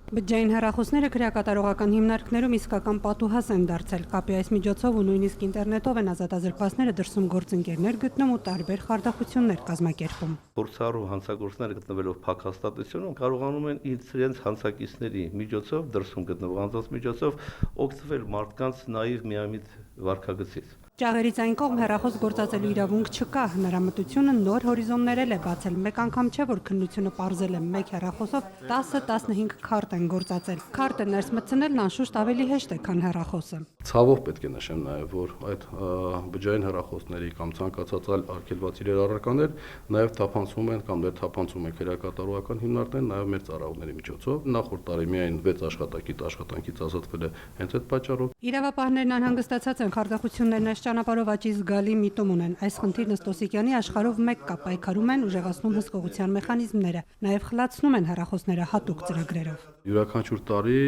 Բջջային հեռախոսները քրեակատարողական հիմնարկներում իսկական պատուհաս են դարձել։ Կապի այս միջոցով ու նույնիսկ ինտերնետով են ազատազրկվածները դրսում գործընկերներ գտնում ու տարբեր խարդախություններ կազմակերպում։ Փորձառու հանցագործները գտնվելով փակ հաստատությունում կարողանում են իրենց հանցակիցների միջոցով դրսում գտնվող անձանց միջոցով օգտվել մարդկանց նաիվ միամիտ վարքագծից։ Ճաղերից այն կողմ հեռախոս գործածելու իրավունք չկա, հնարամտությունը նոր հորիզոններ է բացել։ Մեկ անգամ չէ, որ քննությունը պարզել է մեկ հեռախոսով 10-15 քարտ են գործածել։ Քարտը ներս մտցնելն անշուշտ ավելի հեշտ է, քան հեռախոսը։ Ցավով պետք է նշեմ նաև, որ այդ բջջային հեռախոսների կամ ցանկացած այլ արգելված իրեր առարկաներ նաև թափանցում են կամ թափանցում են քրեակատարողական հիմնարկներ, նաև մեր ծառայողների միջոցով։ Նախորդ տարի միայն 6 աշխատակից աշխատանքից ազատվել է հենց այդ պատճառով։ Իրավապահներն անհանգստացած են խարդախություններն այս ճանապարհով աճի զգալի միտում ունեն։ Այս խնդիրն ըստ Օսիկյանի աշխարհով մեկ կա, պայքարում են, ուժեղացնում հսկողության մեխանիզմները, նաև խլացնում են հեռախոսները հատուկ ծրագրերով։ Յուրաքանչյուր տարի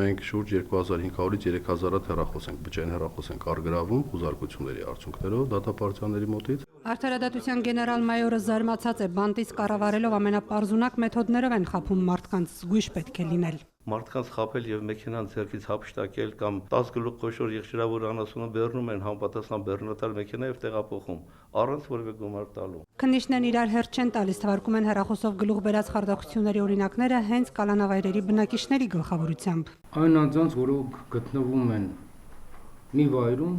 մենք շուրջ 2500-ից 3000 հեռախոս ենք, բջջային հեռախոս ենք արգրավում խուզարկությունների արդյունքներով դատապարտյալների մոտից։ Արդարադատության գեներալ-մայորը զարմացած է, բանտից կառավարելով ամենապարզունակ մեթոդներով են խափում մարդկանց, զգույշ պետք է լինել։ Մարդկանց խաբել եւ մեքենան ձեռքից հափշտակել կամ 10 գլուխ խոշոր եղջերավոր անասունը բեռնում են համապատասխան բեռնատար մեքենայով տեղափոխում առանց որևէ գումար տալու։ Քննիչներն իրար հերթ չեն տալիս, թվարկում են հեռախոսով գլուխ բերած խարդախությունների օրինակները հենց կալանավայրերի բնակիչների գլխավորությամբ։ Այն անձանց, որոնք գտնվում են մի վայրում,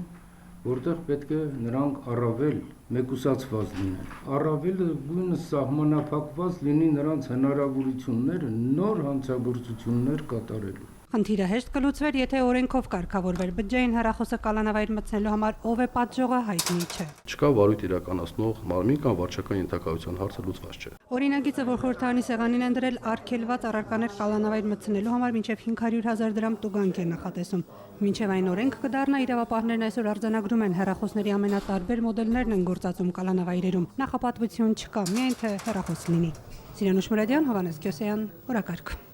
որտեղ պետք է նրանք առավել մեկուսացված լինեն, առավել գույնը սահմանափակված լինի նրանց հնարավորությունները նոր հանցագործություններ կատարելու։ Խնդիրը հեշտ կլուծվեր, եթե օրենքով կարգավորվեր բջջային հեռախոսը կալանավայր մտցնելու համար ով է պատժողը հայտնի չէ։ Չկա վարույթ իրականացնող մարմին կամ վարչական ենթակայության հարցը լուծված չէ։ Օրինագիծը, որ խորհրդարանի սեղանին են դրել, արգելված առարկաներ կալանավայր մտցնելու համար մինչև 500,000 դրամ տուգանք է նախատեսում։ Մինչև այն օրենք կդառնա, իրավապահներն այսօր արձանագրում են հեռախոսների ամենատարբեր մոդելներն են գործածում կալանավայրերում։ Նախապատվություն չկա, միայն թե հեռախոս լինի։ Սիրանուշ Մուրադյան, Հովհաննես Քյոսեյան, օրակարգ։